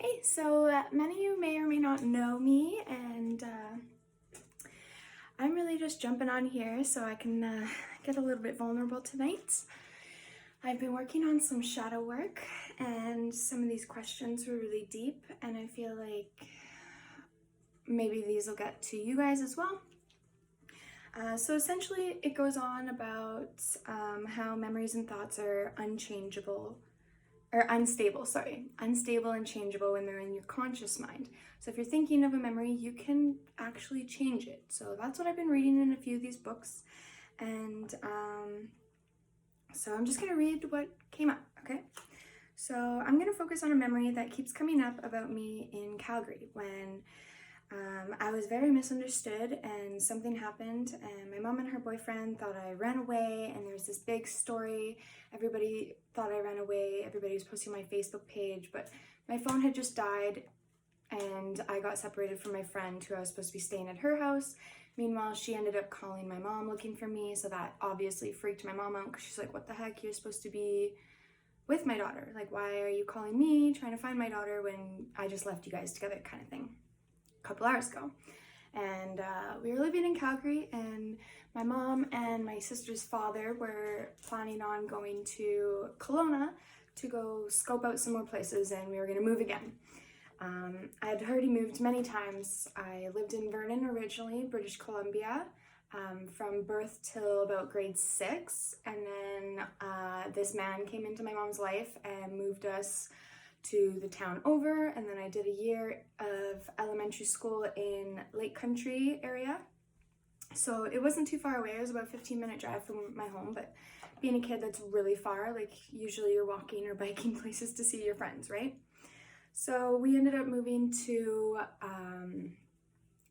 Hey, so many of you may or may not know me, and I'm really just jumping on here so I can get a little bit vulnerable tonight. I've been working on some shadow work, and some of these questions were really deep, and I feel like maybe these will get to you guys as well. So essentially, it goes on about how memories and thoughts are unstable and changeable when they're in your conscious mind. So if you're thinking of a memory, you can actually change it. So that's what I've been reading in a few of these books. And so I'm just gonna read what came up, okay? So I'm gonna focus on a memory that keeps coming up about me in Calgary when I was very misunderstood and something happened, and my mom and her boyfriend thought I ran away, and there was this big story. Everybody thought I ran away. Everybody was posting my Facebook page, but my phone had just died and I got separated from my friend who I was supposed to be staying at her house. Meanwhile, she ended up calling my mom looking for me, so that obviously freaked my mom out because she's like, what the heck, you're supposed to be with my daughter. Like, why are you calling me trying to find my daughter when I just left you guys together, kind of thing. Couple hours ago, and we were living in Calgary, and my mom and my sister's father were planning on going to Kelowna to go scope out some more places, and we were going to move again. I had already moved many times. I lived in Vernon originally, British Columbia, from birth till about grade 6, and then this man came into my mom's life and moved us to the town over, and then I did a year of elementary school in Lake Country area. So it wasn't too far away. It was about a 15-minute drive from my home, but being a kid, that's really far. Like, usually you're walking or biking places to see your friends, right? So we ended up moving to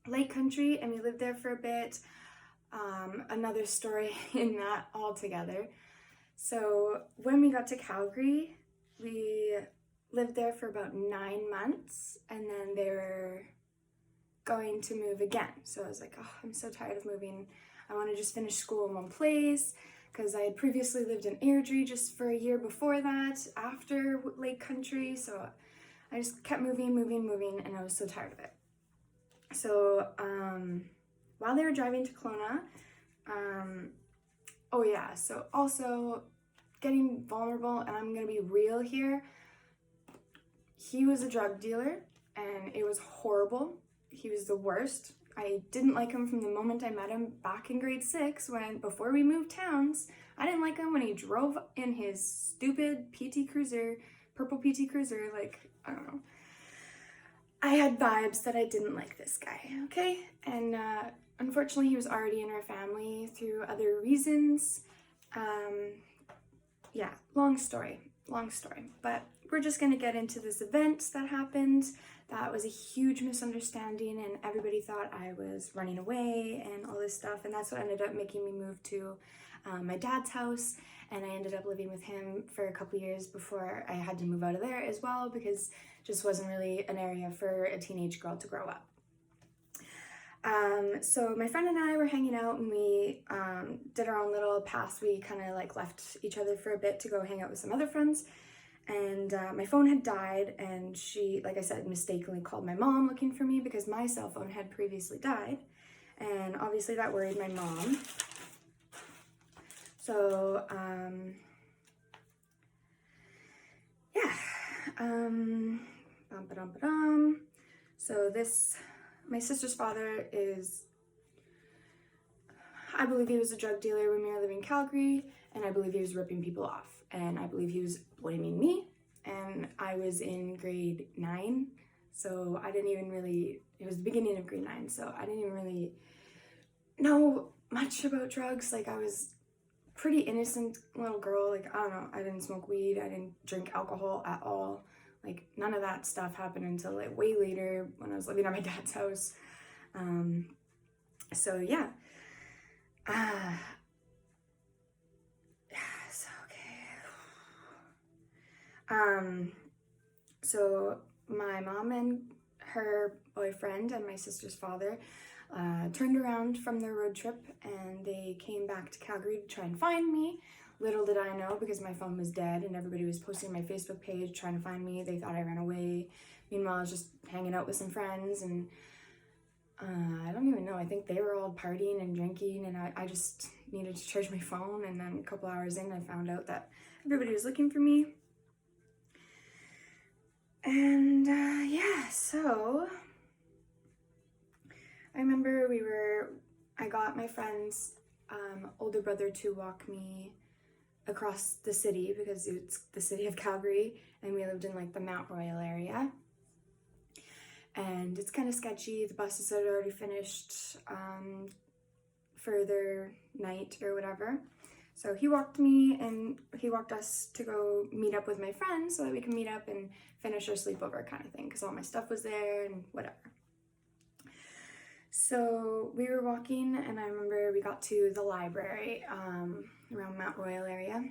Lake Country, and we lived there for a bit. Another story in that altogether. So when we got to Calgary, we lived there for about 9 months, and then they were going to move again. So I was like, oh, I'm so tired of moving. I want to just finish school in one place, because I had previously lived in Airdrie just for a year before that, after Lake Country. So I just kept moving, and I was so tired of it. So while they were driving to Kelowna, oh yeah, so also getting vulnerable, and I'm gonna be real here, he was a drug dealer, and it was horrible. He was the worst. I didn't like him from the moment I met him back in grade 6 before we moved towns. I didn't like him when he drove in his stupid PT Cruiser, purple PT Cruiser, like, I don't know. I had vibes that I didn't like this guy, okay? And unfortunately, he was already in our family through other reasons. Yeah, long story. But we're just gonna get into this event that happened. That was a huge misunderstanding, and everybody thought I was running away and all this stuff, and that's what ended up making me move to my dad's house, and I ended up living with him for a couple years before I had to move out of there as well, because it just wasn't really an area for a teenage girl to grow up. So my friend and I were hanging out, and we did our own little pass. We kind of like left each other for a bit to go hang out with some other friends, and my phone had died, and she, like I said, mistakenly called my mom looking for me because my cell phone had previously died, and obviously that worried my mom. So so my sister's father I believe he was a drug dealer when we were living in Calgary, and I believe he was ripping people off, and I believe he was blaming me, and I was in grade 9, so I didn't even really, it was the beginning of grade 9, so I didn't even really know much about drugs. Like, I was pretty innocent little girl. Like, I don't know, I didn't smoke weed, I didn't drink alcohol at all. Like, none of that stuff happened until like way later when I was living at my dad's house. So yeah. So okay. So my mom and her boyfriend and my sister's father turned around from their road trip, and they came back to Calgary to try and find me. Little did I know, because my phone was dead and everybody was posting on my Facebook page trying to find me. They thought I ran away. Meanwhile, I was just hanging out with some friends, and I don't even know, I think they were all partying and drinking, and I just needed to charge my phone. And then a couple hours in, I found out that everybody was looking for me. And yeah, so I remember I got my friend's older brother to walk me across the city, because it's the city of Calgary, and we lived in like the Mount Royal area. And it's kind of sketchy. The buses had already finished for their night or whatever. So he walked us to go meet up with my friends so that we can meet up and finish our sleepover kind of thing, because all my stuff was there and whatever. So we were walking, and I remember we got to the library around Mount Royal area,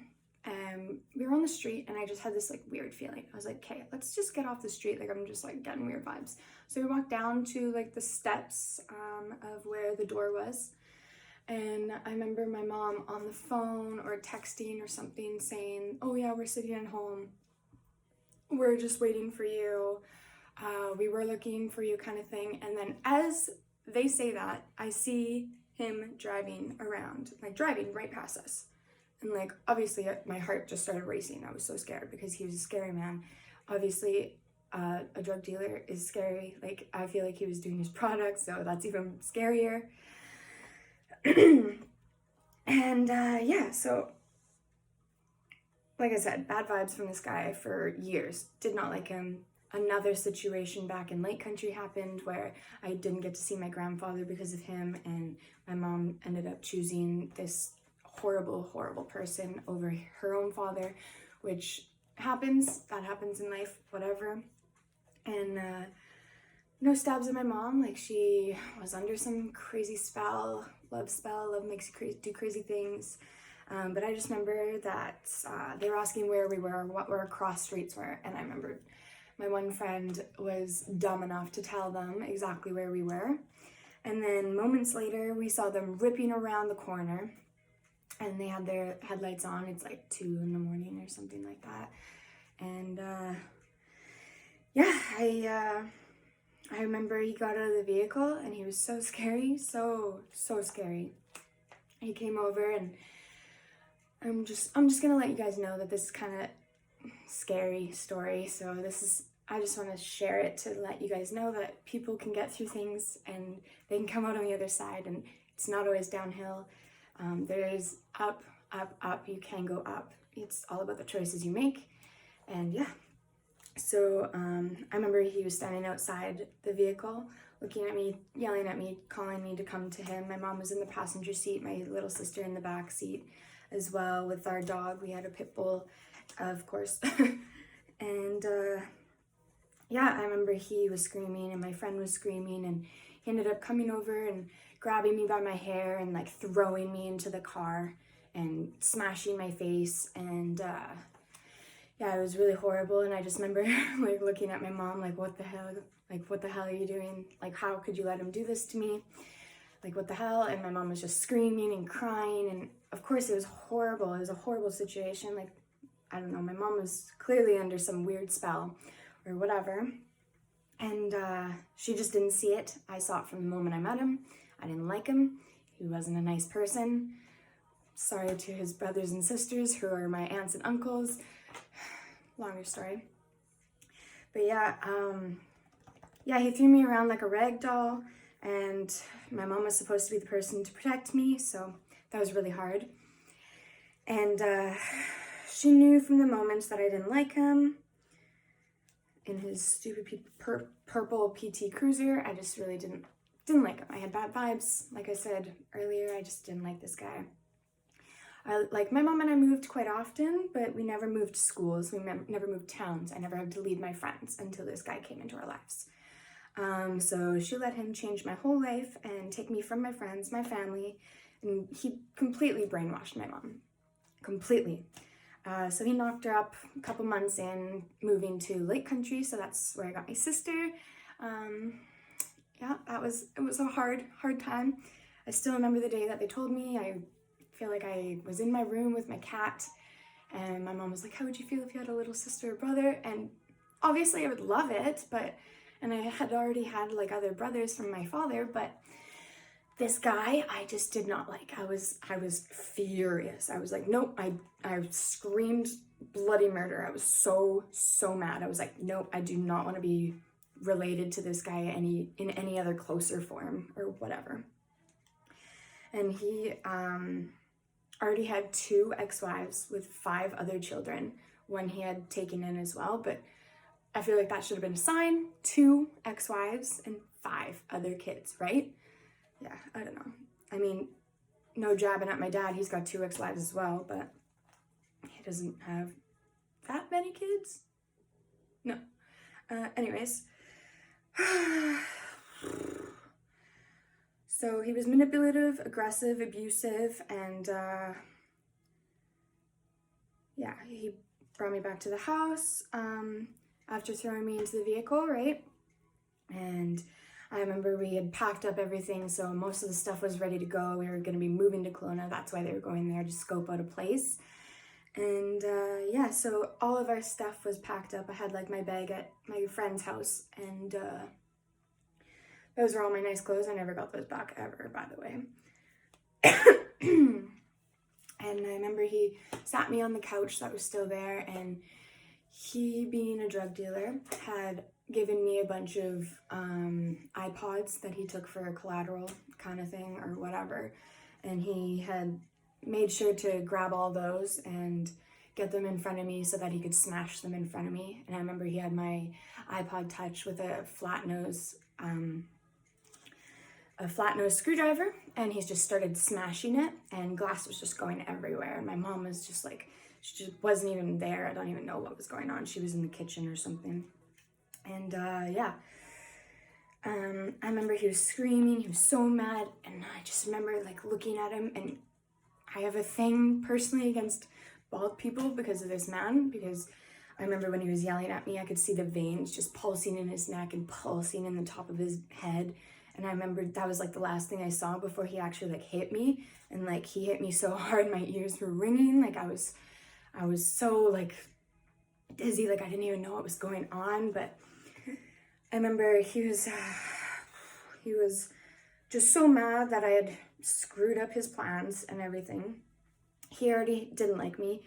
and we were on the street, and I just had this like weird feeling. I was like, okay, let's just get off the street. Like, I'm just like getting weird vibes. So we walked down to like the steps of where the door was. And I remember my mom on the phone or texting or something saying, oh yeah, we're sitting at home. We're just waiting for you. We were looking for you, kind of thing. And then as they say that, I see him driving around, like driving right past us. And like, obviously my heart just started racing. I was so scared because he was a scary man. Obviously, a drug dealer is scary. Like, I feel like he was doing his products, so that's even scarier. And yeah, so like I said, bad vibes from this guy for years. Did not like him. Another situation back in Lake Country happened where I didn't get to see my grandfather because of him, and my mom ended up choosing this horrible, horrible person over her own father, which happens. That happens in life, whatever. And no stabs at my mom. Like, she was under some crazy spell. Love makes you do crazy things. But I just remember that they were asking where we were, what our cross streets were, and I remembered my one friend was dumb enough to tell them exactly where we were. And then moments later, we saw them ripping around the corner, and they had their headlights on. It's like 2 in the morning or something like that. And yeah, I remember he got out of the vehicle, and he was so scary, so scary. He came over, and I'm just gonna let you guys know that this is kind of scary story. So I just want to share it to let you guys know that people can get through things and they can come out on the other side, and it's not always downhill. There is up. You can go up. It's all about the choices you make. And yeah, so I remember he was standing outside the vehicle, looking at me, yelling at me, calling me to come to him. My mom was in the passenger seat, my little sister in the back seat as well, with our dog. We had a pit bull, of course. And yeah, I remember he was screaming and my friend was screaming, and he ended up coming over and grabbing me by my hair and like throwing me into the car and smashing my face. And yeah, it was really horrible. And I just remember like looking at my mom like, what the hell? Like, what the hell are you doing? Like, how could you let him do this to me? Like, what the hell? And my mom was just screaming and crying. And of course it was horrible. It was a horrible situation. Like, I don't know, my mom was clearly under some weird spell or whatever. And she just didn't see it. I saw it from the moment I met him. I didn't like him. He wasn't a nice person. Sorry to his brothers and sisters who are my aunts and uncles. Longer story. But yeah, he threw me around like a rag doll, and my mom was supposed to be the person to protect me, so that was really hard. And she knew from the moments that I didn't like him. In his stupid purple PT Cruiser, I just really didn't like him. I had bad vibes. Like I said earlier, I just didn't like this guy. Like, my mom and I moved quite often, but we never moved schools. We never moved towns. I never had to leave my friends until this guy came into our lives. So she let him change my whole life and take me from my friends, my family, and he completely brainwashed my mom. Completely. So he knocked her up a couple months in, moving to Lake Country, so that's where I got my sister. Yeah, it was a hard time. I still remember the day that they told me. I feel like I was in my room with my cat, and my mom was like, how would you feel if you had a little sister or brother? And obviously I would love it, and I had already had like other brothers from my father, but this guy I just did not like. I was furious. I was like, nope. I screamed bloody murder. I was so mad. I was like, nope, I do not want to be related to this guy in any other closer form or whatever. And he already had 2 ex-wives with 5 other children, one he had taken in as well, but I feel like that should have been a sign. 2 ex-wives and 5 other kids, right? Yeah, I don't know. I mean, no jabbing at my dad, he's got 2 ex-wives as well, but he doesn't have that many kids? No. Anyways. So he was manipulative, aggressive, abusive, and yeah, he brought me back to the house after throwing me into the vehicle, right? And I remember we had packed up everything, so most of the stuff was ready to go. We were going to be moving to Kelowna. That's why they were going there, to scope out a place. And yeah, so all of our stuff was packed up. I had like my bag at my friend's house, and those were all my nice clothes. I never got those back ever, by the way. And I remember he sat me on the couch that was still there, and he, being a drug dealer, had given me a bunch of iPods that he took for a collateral kind of thing or whatever. And he had made sure to grab all those and get them in front of me so that he could smash them in front of me. And I remember he had my iPod Touch with a flat nose screwdriver, and he's just started smashing it, and glass was just going everywhere. And my mom was just like, she just wasn't even there. I don't even know what was going on. She was in the kitchen or something. And yeah, I remember he was screaming. He was so mad, and I just remember like looking at him. And I have a thing personally against bald people because of this man, because I remember when he was yelling at me, I could see the veins just pulsing in his neck and pulsing in the top of his head. And I remember that was like the last thing I saw before he actually like hit me. And like he hit me so hard my ears were ringing. Like I was so like dizzy, like I didn't even know what was going on. But I remember he was just so mad that I had screwed up his plans and everything. He already didn't like me.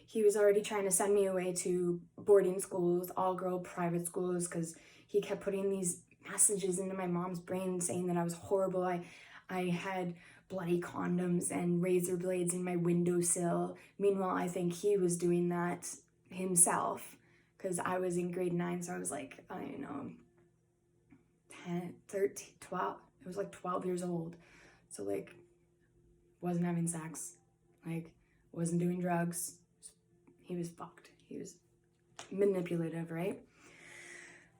He was already trying to send me away to boarding schools, all-girl private schools, because he kept putting these messages into my mom's brain saying that I was horrible. I had bloody condoms and razor blades in my windowsill. Meanwhile, I think he was doing that himself, because I was in grade 9, so I was like, I don't know, 10, 13, 12. I was like 12 years old. So like, wasn't having sex, like wasn't doing drugs. He was fucked. He was manipulative, right?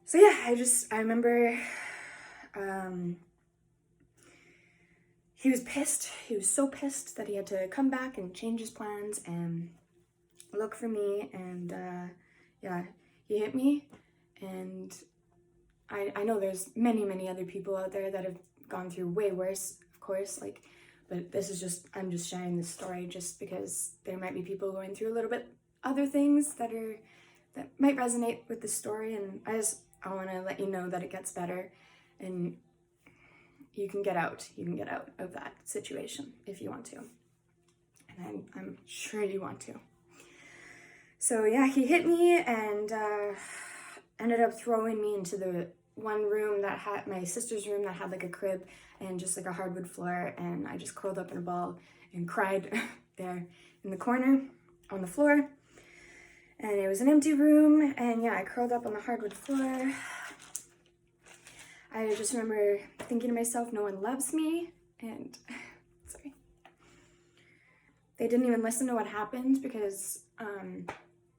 So yeah, I remember he was pissed. He was so pissed that he had to come back and change his plans and look for me. And yeah, he hit me. And I know there's many other people out there that have gone through way worse, of course, like, but this is just, I'm just sharing this story just because there might be people going through a little bit other things that might resonate with the story. And I want to let you know that it gets better, and you can get out of that situation if you want to. And I'm sure you want to. So yeah, he hit me and ended up throwing me into the one room that had, my sister's room, that had like a crib and just like a hardwood floor. And I just curled up in a ball and cried there in the corner on the floor. And it was an empty room, and yeah, I curled up on the hardwood floor. I just remember thinking to myself, no one loves me, and sorry. They didn't even listen to what happened because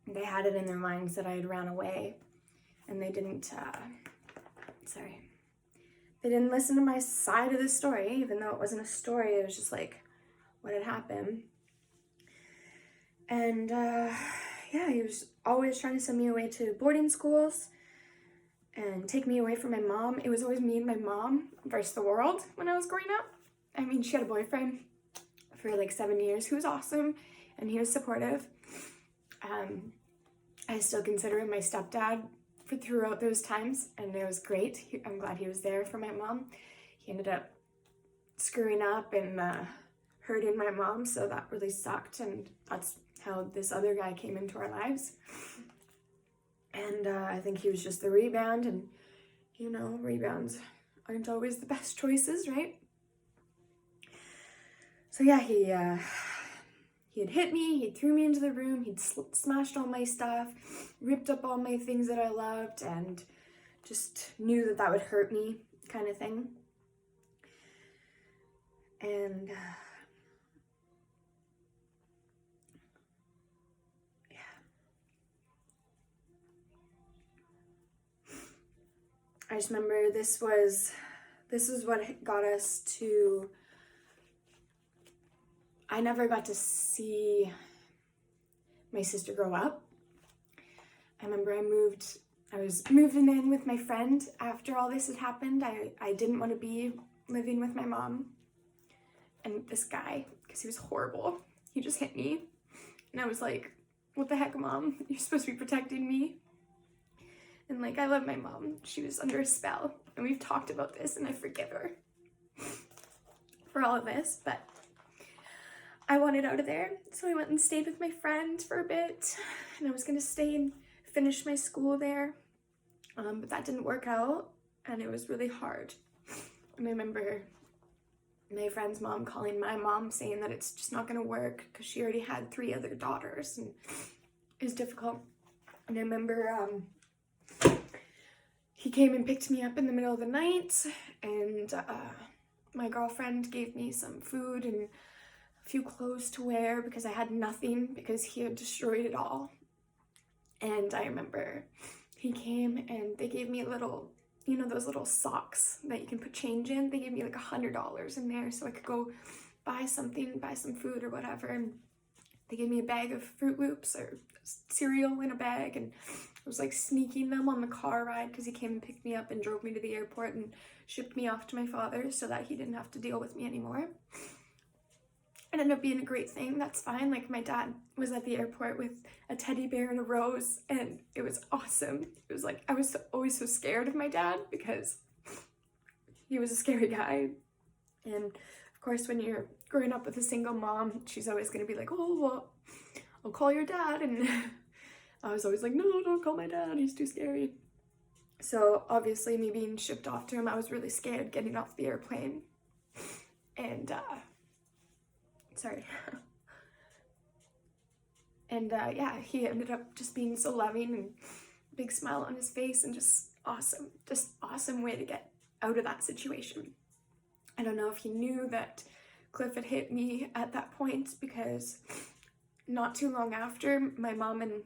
they had it in their minds that I had ran away, and they didn't, they didn't listen to my side of the story, even though it wasn't a story. It was just like what had happened. And yeah, he was always trying to send me away to boarding schools and take me away from my mom. It was always me and my mom versus the world when I was growing up. I mean, she had a boyfriend for like 7 years who was awesome, and he was supportive. I still consider him my stepdad, for throughout those times, and it was great. I'm glad he was there for my mom. He ended up screwing up and hurting my mom, so that really sucked, and that's how this other guy came into our lives. And I think he was just the rebound, and you know, rebounds aren't always the best choices, right? So yeah, he had hit me, he threw me into the room, he'd smashed all my stuff, ripped up all my things that I loved, and just knew that that would hurt me, kind of thing. And yeah. I just remember this is what got us to, I never got to see my sister grow up. I remember I was moving in with my friend after all this had happened. I didn't want to be living with my mom and this guy, because he was horrible. He just hit me. And I was like, what the heck, Mom? You're supposed to be protecting me. And like, I love my mom. She was under a spell. And we've talked about this, and I forgive her for all of this. But I wanted out of there. So I went and stayed with my friend for a bit. And I was going to stay and finish my school there. But that didn't work out. And it was really hard. And I remember my friend's mom calling my mom saying that it's just not going to work because she already had 3 other daughters, and it was difficult. And I remember he came and picked me up in the middle of the night, and my girlfriend gave me some food and a few clothes to wear because I had nothing, because he had destroyed it all. And I remember he came and they gave me a little, you know, those little socks that you can put change in. They gave me like $100 in there so I could go buy some food or whatever. And they gave me a bag of Fruit Loops or cereal in a bag, and I was like sneaking them on the car ride because he came and picked me up and drove me to the airport and shipped me off to my father so that he didn't have to deal with me anymore. It ended up being a great thing. That's fine. Like, my dad was at the airport with a teddy bear and a rose, and it was awesome. It was like, I was always so scared of my dad because he was a scary guy. And of course, when you're growing up with a single mom, she's always going to be like, oh, well, I'll call your dad. And I was always like, no, don't call my dad. He's too scary. So obviously, me being shipped off to him, I was really scared getting off the airplane. And, sorry. And yeah, he ended up just being so loving and big smile on his face, and just awesome way to get out of that situation. I don't know if he knew that Cliff had hit me at that point, because not too long after, my mom and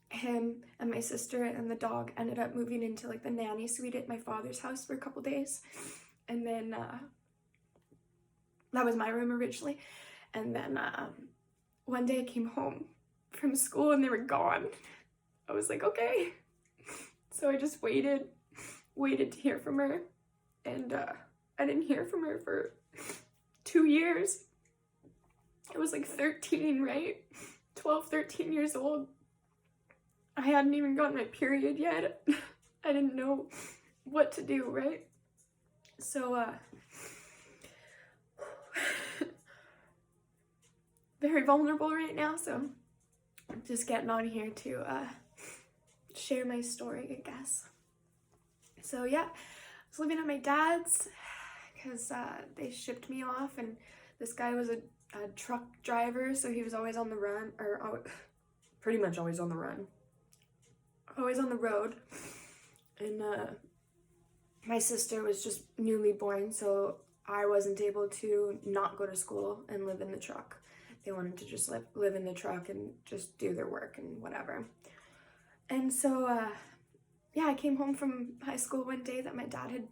him and my sister and the dog ended up moving into like the nanny suite at my father's house for a couple days. And then that was my room originally. And then one day I came home from school and they were gone. I was like, okay. So I just waited to hear from her. And I didn't hear from her for 2 years. I was like 13, right? 12, 13 years old. I hadn't even gotten my period yet. I didn't know what to do, right? So, very vulnerable right now, so I'm just getting on here to share my story, I guess. So yeah, I was living at my dad's because they shipped me off, and this guy was a truck driver, so he was always on the run, or pretty much always on the run. Always on the road. And my sister was just newly born, so I wasn't able to not go to school and live in the truck. They wanted to just live in the truck and just do their work and whatever. And so, yeah, I came home from high school one day that my dad had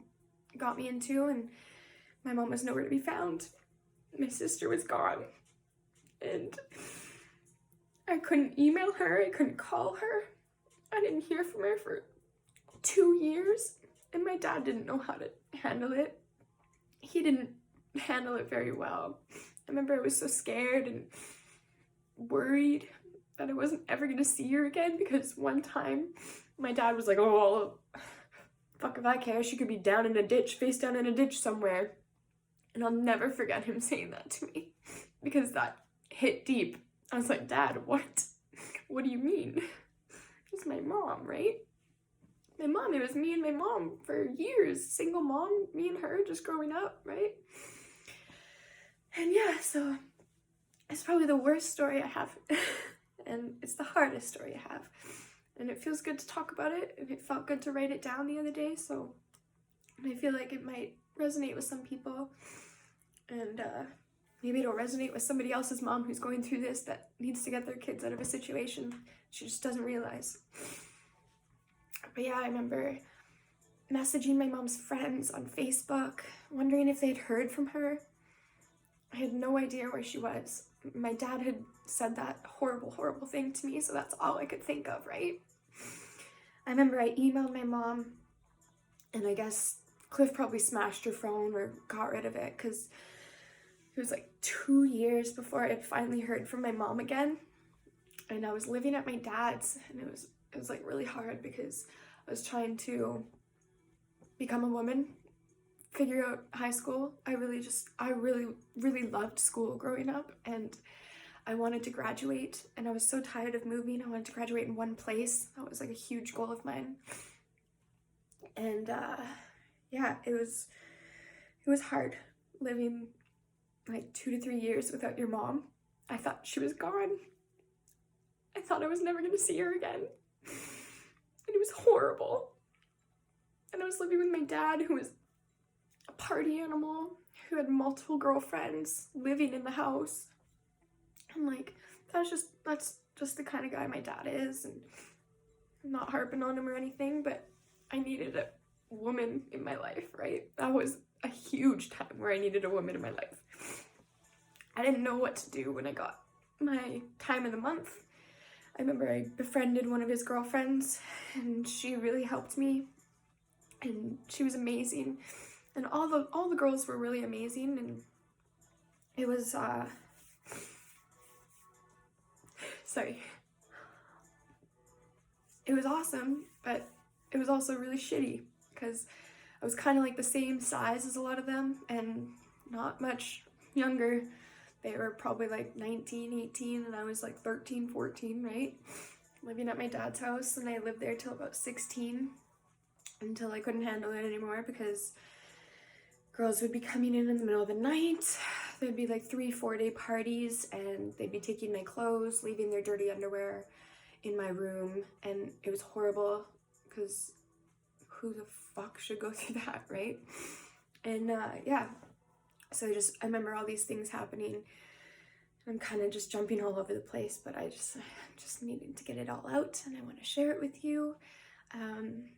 got me into, and my mom was nowhere to be found. My sister was gone. And I couldn't email her, I couldn't call her. I didn't hear from her for 2 years, and my dad didn't know how to handle it. He didn't handle it very well. I remember I was so scared and worried that I wasn't ever going to see her again, because one time my dad was like, oh, fuck if I care, she could be down in a ditch, face down in a ditch somewhere. And I'll never forget him saying that to me, because that hit deep. I was like, Dad, what? What do you mean? It's my mom, right? My mom, it was me and my mom for years. Single mom, me and her just growing up, right? And yeah, so it's probably the worst story I have. And it's the hardest story I have. And it feels good to talk about it. And it felt good to write it down the other day. So I feel like it might resonate with some people. And maybe it'll resonate with somebody else's mom who's going through this, that needs to get their kids out of a situation she just doesn't realize. But yeah, I remember messaging my mom's friends on Facebook, wondering if they'd heard from her. I had no idea where she was. My dad had said that horrible, horrible thing to me, so that's all I could think of, right? I remember I emailed my mom, and I guess Cliff probably smashed her phone or got rid of it, because it was like 2 years before I had finally heard from my mom again. And I was living at my dad's, and it was like really hard, because I was trying to become a woman, figure out high school. I really loved school growing up, and I wanted to graduate, and I was so tired of moving. I wanted to graduate in one place. That was like a huge goal of mine. And yeah, it was hard living like 2 to 3 years without your mom. I thought she was gone. I thought I was never gonna see her again. And it was horrible. And I was living with my dad, who was a party animal, who had multiple girlfriends living in the house. And like, that's just the kind of guy my dad is. And I'm not harping on him or anything, but I needed a woman in my life, right? That was a huge time where I needed a woman in my life. I didn't know what to do when I got my time of the month. I remember I befriended one of his girlfriends, and she really helped me, and she was amazing, and all the girls were really amazing, and it was it was awesome, but it was also really shitty, because I was kind of like the same size as a lot of them and not much younger. They were probably like 19, 18, and I was like 13, 14, right? Living at my dad's house, and I lived there till about 16, until I couldn't handle it anymore, because girls would be coming in the middle of the night. There'd be like 3-4 day parties, and they'd be taking my clothes, leaving their dirty underwear in my room, and it was horrible, because who the fuck should go through that, right? And yeah, so I remember all these things happening. I'm kind of just jumping all over the place, but I just needed to get it all out, and I want to share it with you. And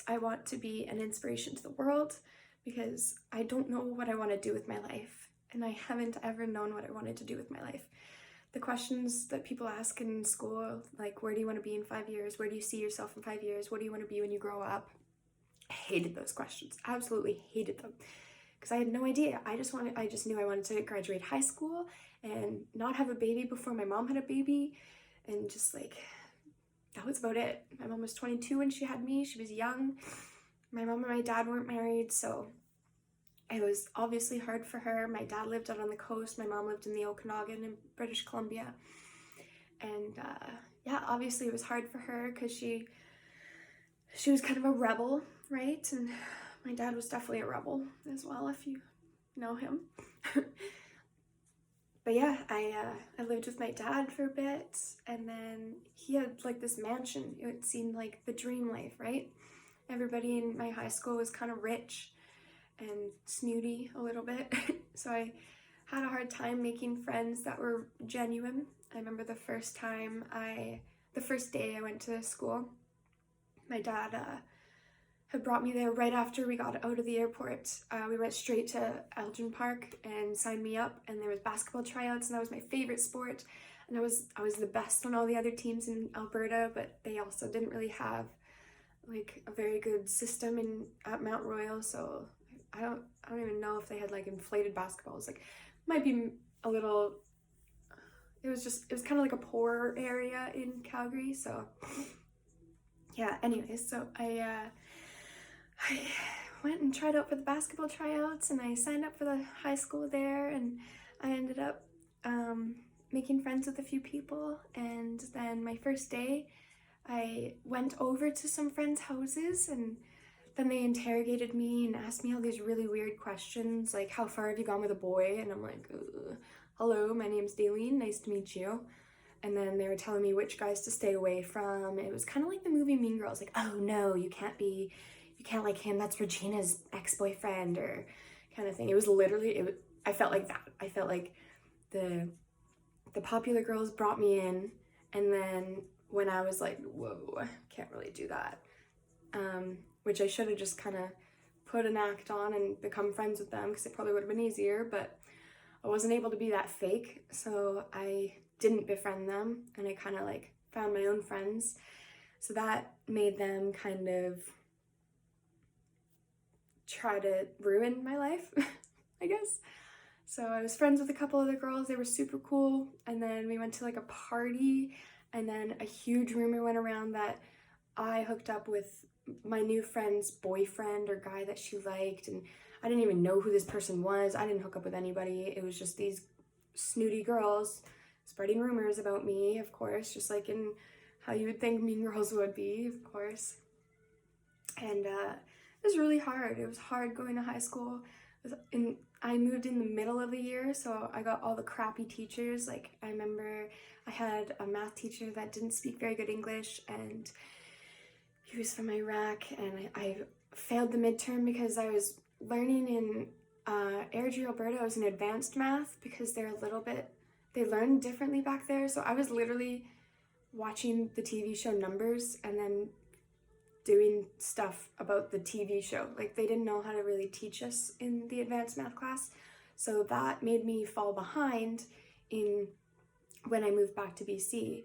I want to be an inspiration to the world, because I don't know what I want to do with my life, and I haven't ever known what I wanted to do with my life. The questions that people ask in school, like, where do you want to be in 5 years? Where do you see yourself in 5 years? What do you want to be when you grow up? I hated those questions. Absolutely hated them, because I had no idea. I just knew I wanted to graduate high school and not have a baby before my mom had a baby, and just like, that was about it. My mom was 22 when she had me. She was young. My mom and my dad weren't married, so it was obviously hard for her. My dad lived out on the coast. My mom lived in the Okanagan in British Columbia. And yeah, obviously it was hard for her, because she was kind of a rebel, right? And my dad was definitely a rebel as well, if you know him. But yeah, I lived with my dad for a bit, and then he had like this mansion. It seemed like the dream life, right? Everybody in my high school was kind of rich and snooty a little bit. So I had a hard time making friends that were genuine. I remember the first day I went to school, my dad had brought me there right after we got out of the airport. We went straight to Elgin Park and signed me up, and there was basketball tryouts, and that was my favorite sport. And I was the best on all the other teams in Alberta, but they also didn't really have like a very good system at Mount Royal, so I don't even know if they had like inflated basketballs. Like, might be a little. It was kind of like a poor area in Calgary, so yeah, anyways, so I went and tried out for the basketball tryouts, and I signed up for the high school there, and I ended up making friends with a few people. And then my first day, I went over to some friends' houses, and then they interrogated me and asked me all these really weird questions, like, how far have you gone with a boy? And I'm like, hello, my name's Daleen, nice to meet you. And then they were telling me which guys to stay away from. It was kind of like the movie Mean Girls, like, oh no, you can't like him, that's Regina's ex-boyfriend, or kind of thing. It was literally, I felt like that. I felt like the popular girls brought me in, and then when I was like, whoa, I can't really do that, which I should have just kind of put an act on and become friends with them, because it probably would have been easier, but I wasn't able to be that fake, so I didn't befriend them, and I kind of like found my own friends. So that made them kind of try to ruin my life, I guess. So I was friends with a couple other girls, they were super cool, and then we went to like a party, and then a huge rumor went around that I hooked up with my new friend's boyfriend or guy that she liked, and I didn't even know who this person was. I didn't hook up with anybody. It was just these snooty girls spreading rumors about me, of course, just like in how you would think Mean Girls would be, of course. And it was really hard. It was hard going to high school. I moved in the middle of the year, so I got all the crappy teachers. Like, I remember I had a math teacher that didn't speak very good English, and he was from Iraq, and I failed the midterm because I was learning in Airdrie, Alberta. I was in advanced math because they learn differently back there. So I was literally watching the TV show Numbers and then doing stuff about the TV show. Like, they didn't know how to really teach us in the advanced math class. So that made me fall behind in when I moved back to BC.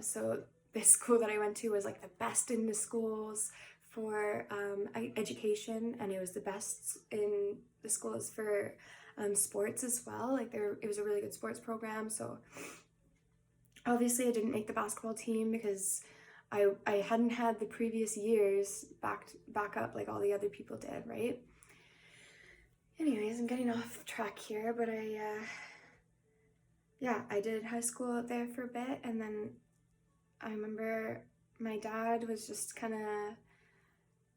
So the school that I went to was like the best in the schools for education, and it was the best in the schools for sports as well. Like, it was a really good sports program. So obviously I didn't make the basketball team because I hadn't had the previous years back up like all the other people did, right? Anyways, I'm getting off track here, but I did high school out there for a bit, and then I remember my dad was just kind of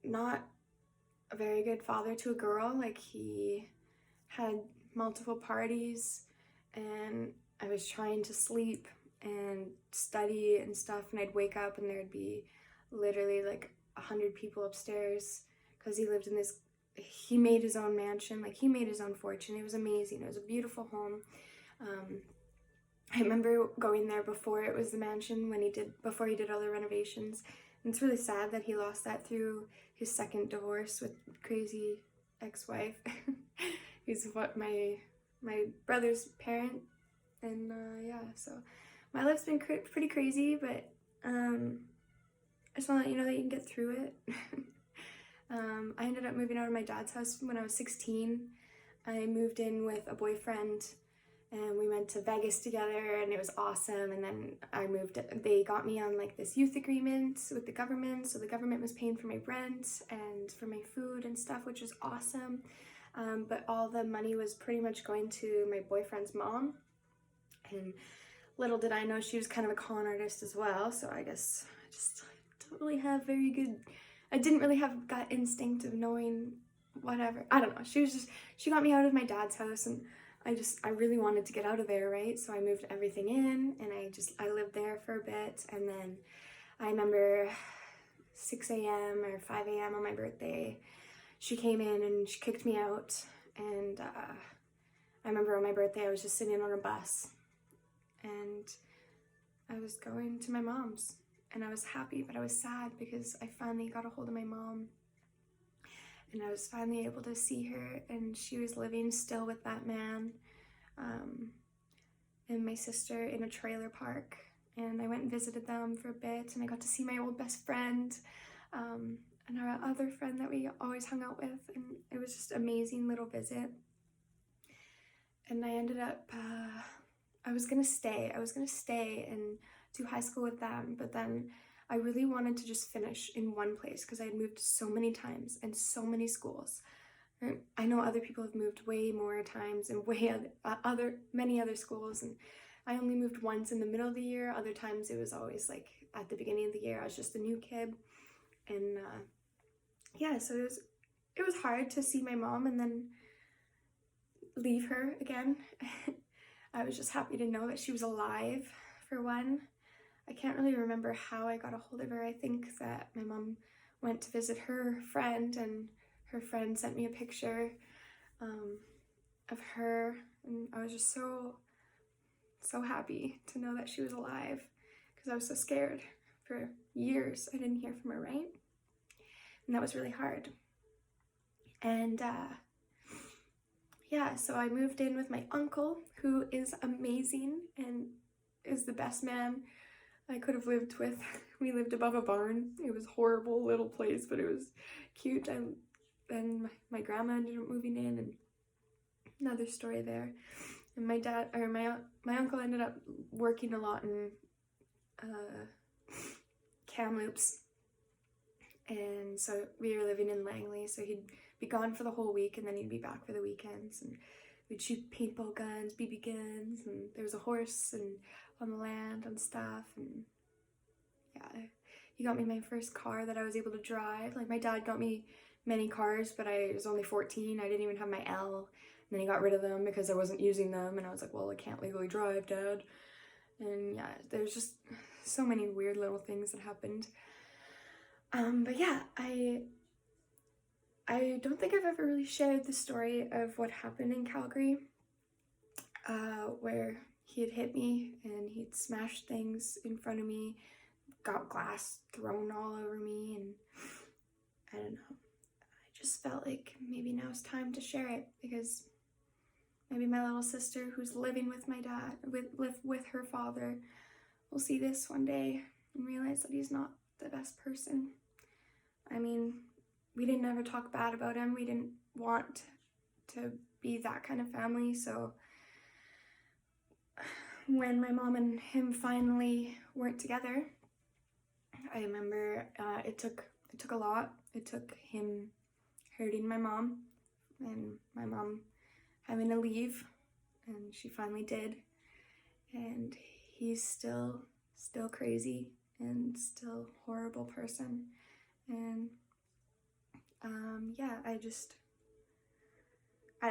not a very good father to a girl. Like, he had multiple parties, and I was trying to sleep and study and stuff, and I'd wake up and there'd be literally like 100 people upstairs, because he made his own mansion, like he made his own fortune. It was amazing. It was a beautiful home. I remember going there before it was the mansion, before he did all the renovations. And it's really sad that he lost that through his second divorce with crazy ex-wife. He's what my brother's parent. And so my life's been pretty crazy, but I just want to let you know that you can get through it. I ended up moving out of my dad's house when I was 16. I moved in with a boyfriend, and we went to Vegas together, and it was awesome. And then they got me on like this youth agreement with the government, so the government was paying for my rent and for my food and stuff, which was awesome. But all the money was pretty much going to my boyfriend's mom, and little did I know she was kind of a con artist as well. So I guess I didn't really have gut instinct of knowing whatever. I don't know. She got me out of my dad's house, and I really wanted to get out of there, right? So I moved everything in, and I lived there for a bit. And then I remember 6 a.m. or 5 a.m. on my birthday, she came in and she kicked me out. And I remember on my birthday, I was just sitting on a bus, and I was going to my mom's, and I was happy, but I was sad because I finally got a hold of my mom, and I was finally able to see her, and she was living still with that man, and my sister in a trailer park. And I went and visited them for a bit, and I got to see my old best friend, and our other friend that we always hung out with, and it was just an amazing little visit. And I ended up, I was gonna stay and do high school with them, but then I really wanted to just finish in one place because I had moved so many times and so many schools. I know other people have moved way more times and many other schools, and I only moved once in the middle of the year. Other times it was always like at the beginning of the year. I was just a new kid, and yeah, so it was hard to see my mom and then leave her again. I was just happy to know that she was alive, for one. I can't really remember how I got a hold of her. I think that my mom went to visit her friend, and her friend sent me a picture of her, and I was just so happy to know that she was alive, because I was so scared for years. I didn't hear from her, right? And that was really hard. And yeah, so I moved in with my uncle, who is amazing and is the best man I could have lived with. We lived above a barn. It was a horrible little place, but it was cute. And my grandma ended up moving in, and another story there. And my uncle ended up working a lot in Kamloops, and so we were living in Langley. So he'd be gone for the whole week, and then he'd be back for the weekends, and we'd shoot paintball guns, BB guns, and there was a horse and on the land and stuff. And yeah, he got me my first car that I was able to drive. Like, my dad got me many cars, but I was only 14. I didn't even have my L. And then he got rid of them because I wasn't using them, and I was like, well, I can't legally drive, Dad. And yeah, there's just so many weird little things that happened. But yeah, I don't think I've ever really shared the story of what happened in Calgary, where he had hit me and he'd smashed things in front of me, got glass thrown all over me, and I don't know. I just felt like maybe now it's time to share it, because maybe my little sister, who's living with my dad, with her father, will see this one day and realize that he's not the best person. I mean, we didn't ever talk bad about him. We didn't want to be that kind of family. So when my mom and him finally weren't together, I remember it took a lot. It took him hurting my mom, and my mom having to leave, and she finally did. And he's still crazy and still a horrible person. And yeah, I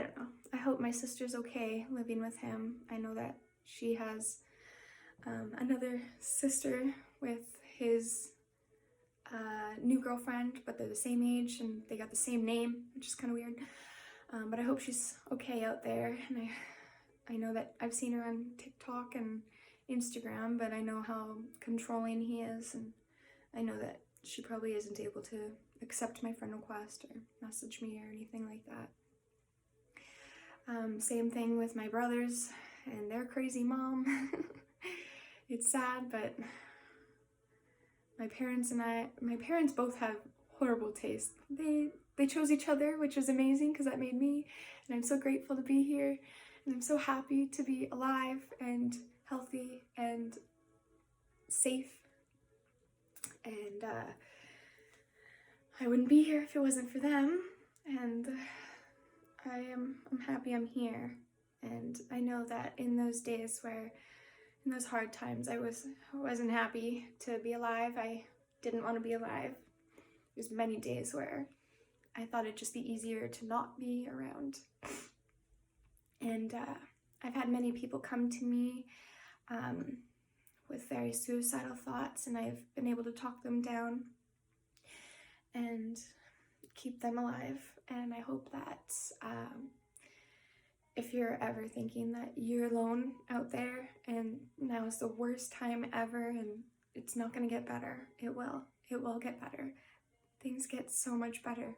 don't know. I hope my sister's okay living with him. I know that she has another sister with his new girlfriend, but they're the same age and they got the same name, which is kind of weird. But I hope she's okay out there. And I know that I've seen her on TikTok and Instagram, but I know how controlling he is, and I know that she probably isn't able to accept my friend request or message me or anything like that. Same thing with my brothers and their crazy mom. It's sad, but my parents both have horrible taste. They chose each other, which is amazing, because that made me, and I'm so grateful to be here, and I'm so happy to be alive and healthy and safe. And I wouldn't be here if it wasn't for them, and I'm happy I'm here. And I know that in those days in those hard times, I wasn't happy to be alive. I didn't want to be alive. There's many days where I thought it'd just be easier to not be around. And I've had many people come to me with very suicidal thoughts, and I've been able to talk them down and keep them alive. And I hope that if you're ever thinking that you're alone out there and now is the worst time ever and it's not going to get better, it will get better. Things get so much better.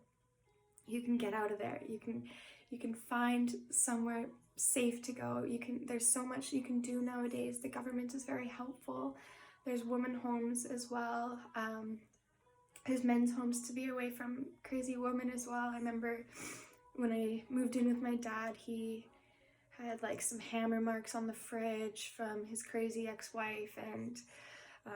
You can get out of there. You can find somewhere safe to go. There's so much you can do nowadays. The government is very helpful. There's women homes as well. There's men's homes to be away from crazy women as well. I remember when I moved in with my dad, he had like some hammer marks on the fridge from his crazy ex-wife, and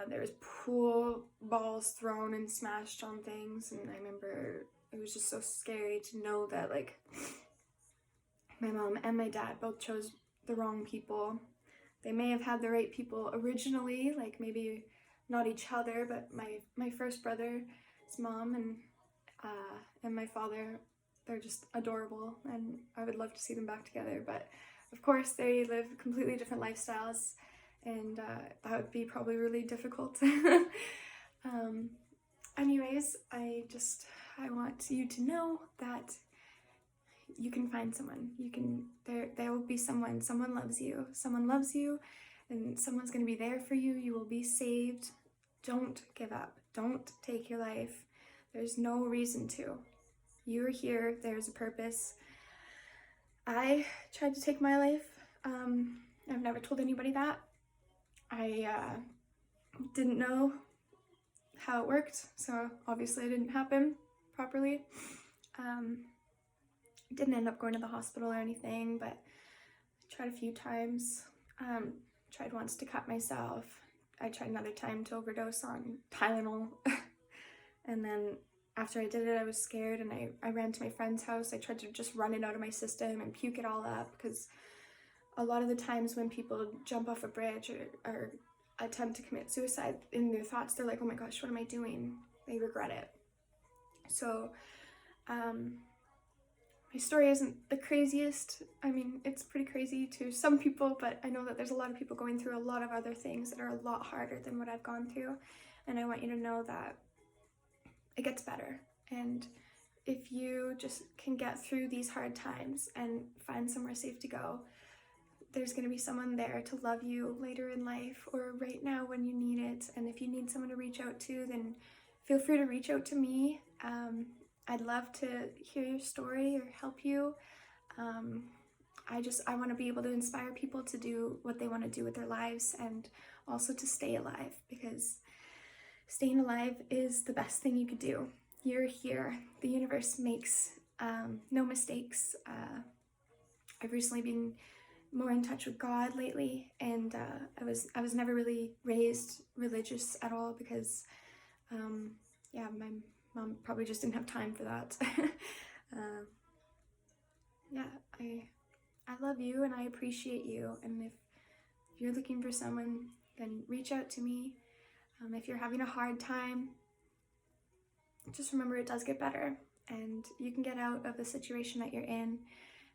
There was pool balls thrown and smashed on things, and I remember it was just so scary to know that, like, my mom and my dad both chose the wrong people. They may have had the right people originally, like maybe not each other, but my first brother's mom and my father, they're just adorable, and I would love to see them back together. But of course, they live completely different lifestyles, and that would be probably really difficult. Anyways, I want you to know that you can find someone. There will be someone. Someone loves you. Someone loves you, and someone's going to be there for you. You will be saved. Don't give up. Don't take your life. There's no reason to. You're here. There's a purpose. I tried to take my life. I've never told anybody that. I didn't know how it worked, so obviously it didn't happen properly. Didn't end up going to the hospital or anything, but I tried a few times. Tried once to cut myself. I tried another time to overdose on Tylenol. And then after I did it, I was scared, and I ran to my friend's house. I tried to just run it out of my system and puke it all up, because a lot of the times when people jump off a bridge or attempt to commit suicide, in their thoughts, they're like, oh my gosh, what am I doing? They regret it. So, my story isn't the craziest. I mean, it's pretty crazy to some people, but I know that there's a lot of people going through a lot of other things that are a lot harder than what I've gone through. And I want you to know that it gets better. And if you just can get through these hard times and find somewhere safe to go, there's going to be someone there to love you later in life or right now when you need it. And if you need someone to reach out to, then feel free to reach out to me. I'd love to hear your story or help you. I want to be able to inspire people to do what they want to do with their lives, and also to stay alive, because staying alive is the best thing you could do. You're here. The universe makes no mistakes. I've recently been more in touch with God lately, and I was never really raised religious at all, because my mom probably just didn't have time for that. I love you, and I appreciate you, and if you're looking for someone, then reach out to me. If you're having a hard time, just remember it does get better, and you can get out of the situation that you're in,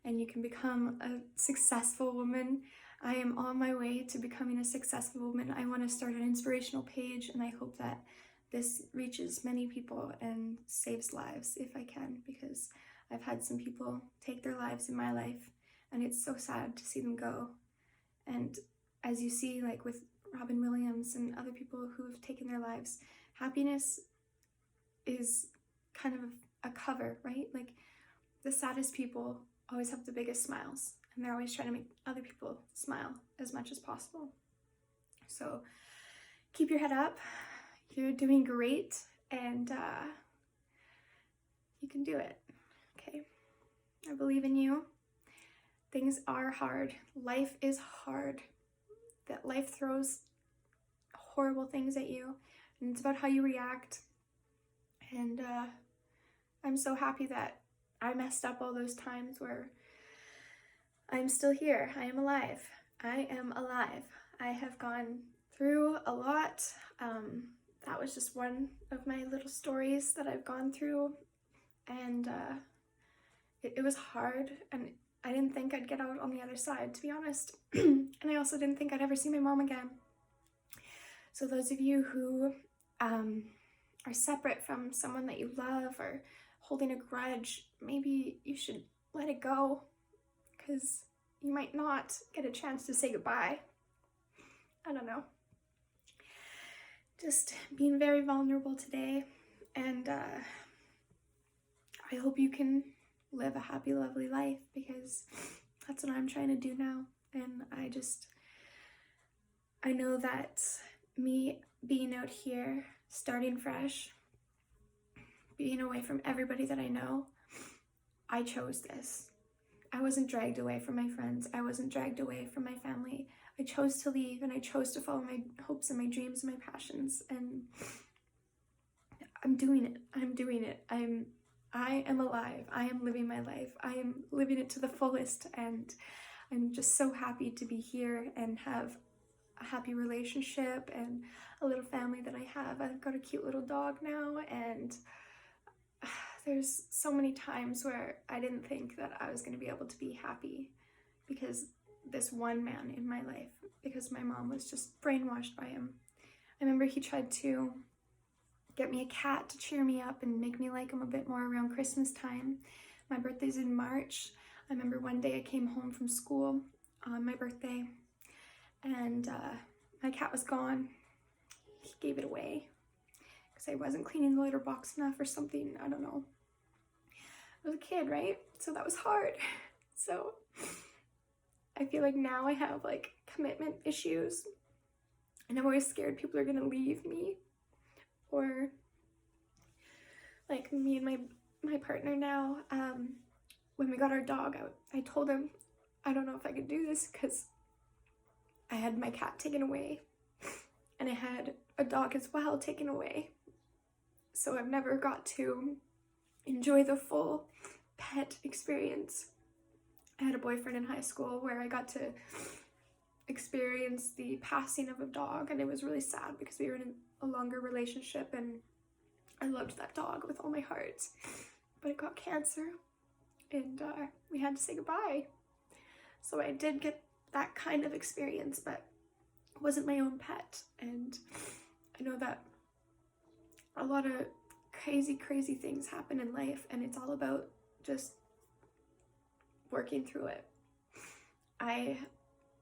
and you can become a successful woman. I am on my way to becoming a successful woman. I want to start an inspirational page, and I hope that this reaches many people and saves lives if I can, because I've had some people take their lives in my life, and it's so sad to see them go. And as you see, like with Robin Williams and other people who have taken their lives, happiness is kind of a cover, right? Like, the saddest people always have the biggest smiles, and they're always trying to make other people smile as much as possible. So keep your head up. You're doing great, and you can do it, okay? I believe in you. Things are hard. Life is hard. That life throws horrible things at you, and it's about how you react. And I'm so happy that I messed up all those times where I'm still here. I am alive. I am alive. I have gone through a lot. That was just one of my little stories that I've gone through, and it was hard, and I didn't think I'd get out on the other side, to be honest. And I also didn't think I'd ever see my mom again. So those of you who are separate from someone that you love or holding a grudge, maybe you should let it go, because you might not get a chance to say goodbye. I don't know. Just being very vulnerable today, and I hope you can live a happy, lovely life, because that's what I'm trying to do now. And I know that me being out here, starting fresh, being away from everybody that I know, I chose this. I wasn't dragged away from my friends. I wasn't dragged away from my family. I chose to leave, and I chose to follow my hopes and my dreams and my passions, and I'm doing it. I'm doing it. I am alive. I am living my life. I am living it to the fullest, and I'm just so happy to be here and have a happy relationship and a little family that I have. I've got a cute little dog now, and there's so many times where I didn't think that I was going to be able to be happy because this one man in my life, because my mom was just brainwashed by him. I remember he tried to get me a cat to cheer me up and make me like him a bit more around Christmas time. My birthday's in March. I remember one day I came home from school on my birthday, and my cat was gone. He gave it away because I wasn't cleaning the litter box enough or something. I don't know. I was a kid, right? So that was hard. So I feel like now I have like commitment issues, and I'm always scared people are gonna leave me. Or like me and my partner now, when we got our dog out, I told him I don't know if I could do this because I had my cat taken away and I had a dog as well taken away. So I've never got to enjoy the full pet experience. I had a boyfriend in high school where I got to experience the passing of a dog, and it was really sad because we were in a longer relationship and I loved that dog with all my heart, but it got cancer and we had to say goodbye. So I did get that kind of experience, but it wasn't my own pet. And I know that a lot of crazy things happen in life, and it's all about just working through it. I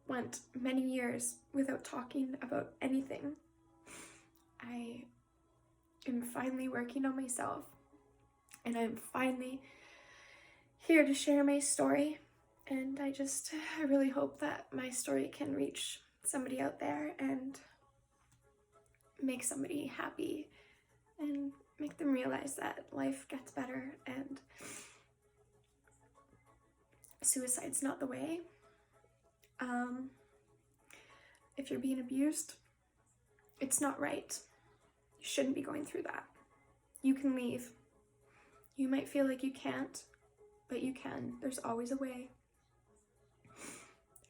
went many years without talking about anything. I am finally working on myself, and I'm finally here to share my story, and I really hope that my story can reach somebody out there and make somebody happy and make them realize that life gets better and suicide's not the way. If you're being abused, it's not right. You shouldn't be going through that. You can leave. You might feel like you can't, but you can. There's always a way.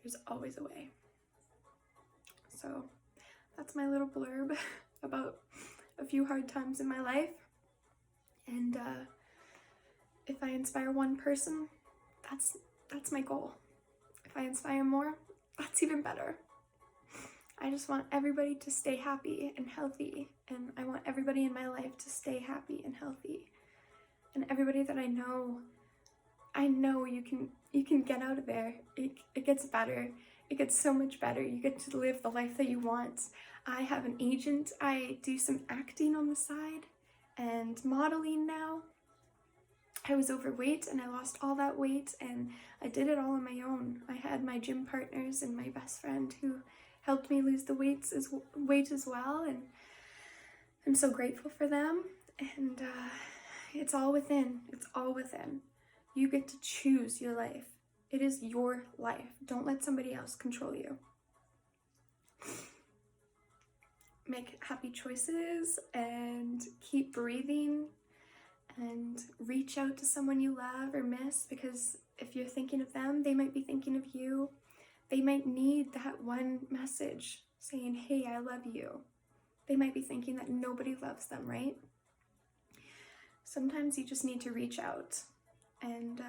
There's always a way. So that's my little blurb about a few hard times in my life. And if I inspire one person, that's my goal. If I inspire more, that's even better. I just want everybody to stay happy and healthy, and I want everybody in my life to stay happy and healthy. And everybody that I know you can get out of there. It gets better. It gets so much better. You get to live the life that you want. I have an agent. I do some acting on the side and modeling now. I was overweight and I lost all that weight, and I did it all on my own. I had my gym partners and my best friend who helped me lose the weight as well, and I'm so grateful for them. And it's all within. It's all within. You get to choose your life. It is your life. Don't let somebody else control you. Make happy choices and keep breathing, and reach out to someone you love or miss, because if you're thinking of them, they might be thinking of you. They might need that one message saying, hey, I love you. They might be thinking that nobody loves them, right? Sometimes you just need to reach out and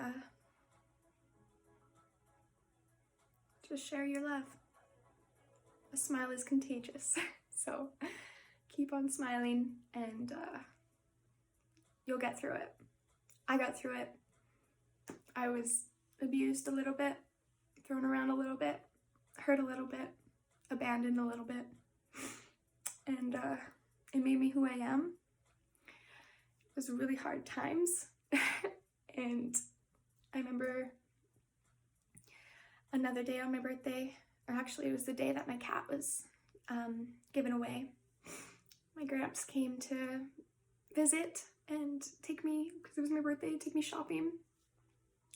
just share your love. A smile is contagious. So keep on smiling, and you'll get through it. I got through it. I was abused a little bit, thrown around a little bit, hurt a little bit, abandoned a little bit, and it made me who I am. It was really hard times, and I remember another day on my birthday, or actually it was the day that my cat was given away. My gramps came to visit and take me, because it was my birthday, take me shopping,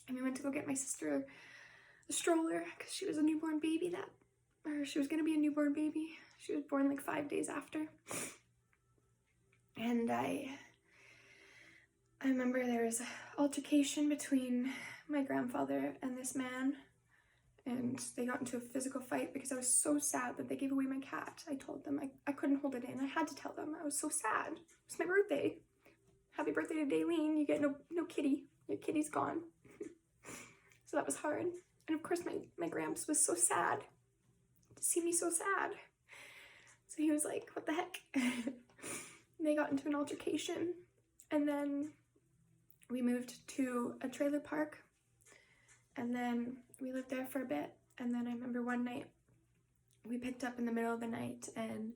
and we went to go get my sister a stroller because she was a newborn baby that or she was gonna be a newborn baby. She was born like 5 days after. And I remember there was an altercation between my grandfather and this man, and they got into a physical fight because I was so sad that they gave away my cat. I told them I couldn't hold it in. I had to tell them. I was so sad. It's my birthday. Happy birthday to Daylene. You get no kitty. Your kitty's gone. So that was hard. And of course my gramps was so sad to see me so sad. So he was like, what the heck? And they got into an altercation, and then we moved to a trailer park, and then we lived there for a bit. And then I remember one night we picked up in the middle of the night and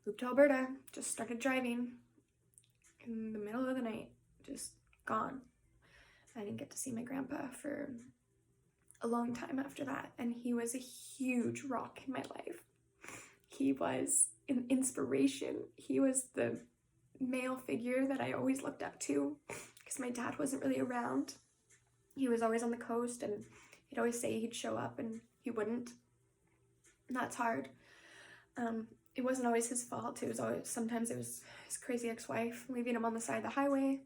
moved to Alberta, just started driving in the middle of the night, just gone. I didn't get to see my grandpa for a long time after that, and he was a huge rock in my life. He was an inspiration. He was the male figure that I always looked up to because my dad wasn't really around. He was always on the coast, and he'd always say he'd show up and he wouldn't. And that's hard. It wasn't always his fault. Sometimes it was his crazy ex-wife leaving him on the side of the highway.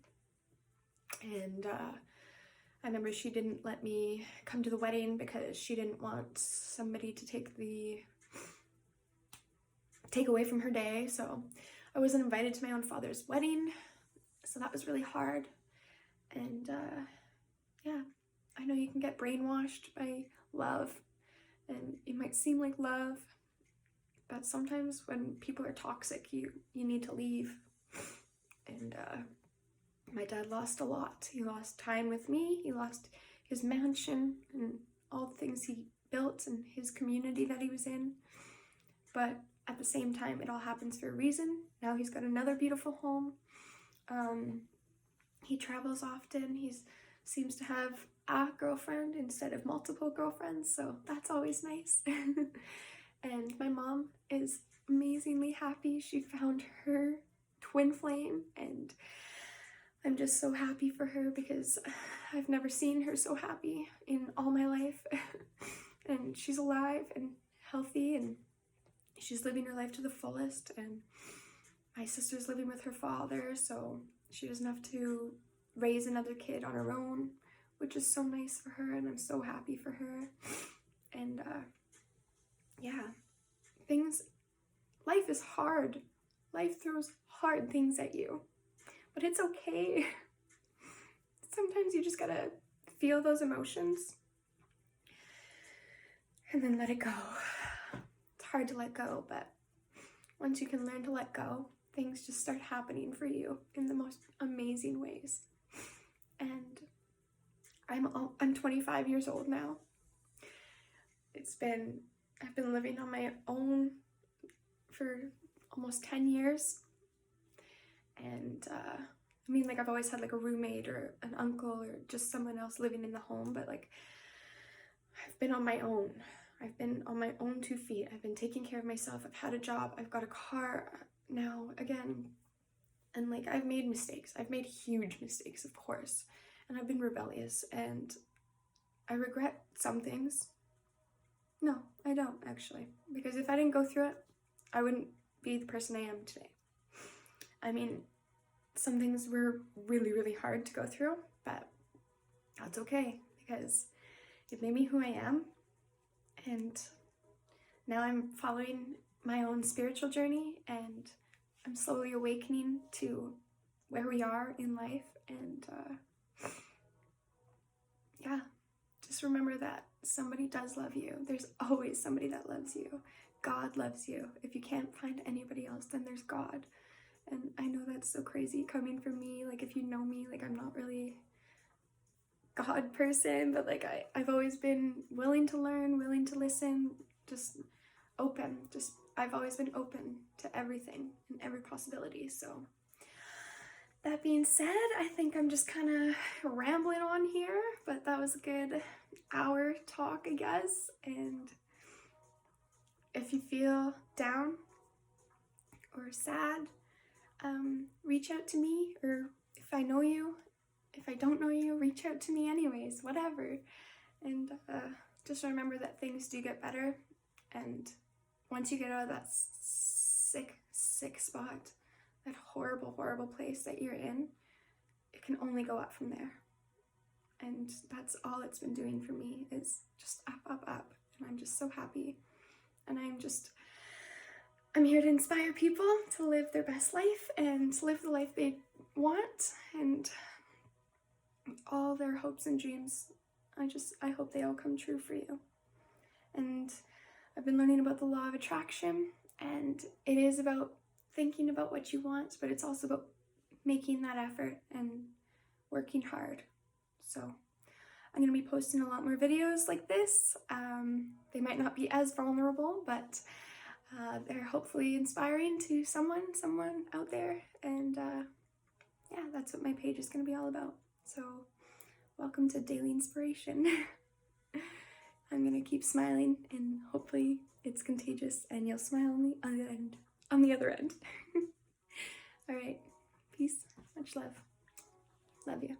And I remember she didn't let me come to the wedding because she didn't want somebody to take away from her day. So I wasn't invited to my own father's wedding. So that was really hard. And yeah, I know you can get brainwashed by love, and it might seem like love, but sometimes when people are toxic, you need to leave. And my dad lost a lot. He lost time with me. He lost his mansion and all the things he built and his community that he was in. But at the same time, it all happens for a reason. Now he's got another beautiful home. He travels often. He seems to have a girlfriend instead of multiple girlfriends, so that's always nice. And my mom is amazingly happy. She found her twin flame, and I'm just so happy for her because I've never seen her so happy in all my life. And she's alive and healthy, and she's living her life to the fullest. And my sister's living with her father, so she doesn't have to raise another kid on her own, which is so nice for her, and I'm so happy for her. And yeah, life is hard. Life throws hard things at you, but it's okay. Sometimes you just gotta feel those emotions and then let it go. It's hard to let go, but once you can learn to let go, things just start happening for you in the most amazing ways. And I'm 25 years old now. I've been living on my own for almost 10 years. And I mean, like, I've always had like a roommate or an uncle or just someone else living in the home, but like, I've been on my own. I've been on my own 2 feet. I've been taking care of myself. I've had a job. I've got a car now again. And like, I've made mistakes. I've made huge mistakes, of course. And I've been rebellious, and I regret some things. No, I don't actually. Because if I didn't go through it, I wouldn't be the person I am today. I mean, some things were really, really hard to go through, but that's okay because it made me who I am. And now I'm following my own spiritual journey, and I'm slowly awakening to where we are in life. And yeah, just remember that somebody does love you. There's always somebody that loves you. God loves you. If you can't find anybody else, then there's God. And I know that's so crazy coming from me. Like, if you know me, like, I'm not really God person, but like, I've always been willing to learn, willing to listen, just open. I've always been open to everything and every possibility. So that being said, I think I'm just kind of rambling on here, but that was a good hour talk, I guess. And if you feel down or sad, reach out to me, or if I know you, if I don't know you, reach out to me anyways, whatever. And just remember that things do get better, And once you get out of that sick spot, that horrible place that you're in, it can only go up from there. And that's all it's been doing for me, is just up. And I'm just so happy. And I'm here to inspire people to live their best life and to live the life they want, and all their hopes and dreams. I hope they all come true for you. And I've been learning about the law of attraction, and it is about thinking about what you want, but it's also about making that effort and working hard. So I'm going to be posting a lot more videos like this. They might not be as vulnerable, but they're hopefully inspiring to someone out there. And yeah, that's what my page is going to be all about. So welcome to Daily Inspiration. I'm going to keep smiling, and hopefully it's contagious and you'll smile on the other end. All right. Peace. Much love. Love you.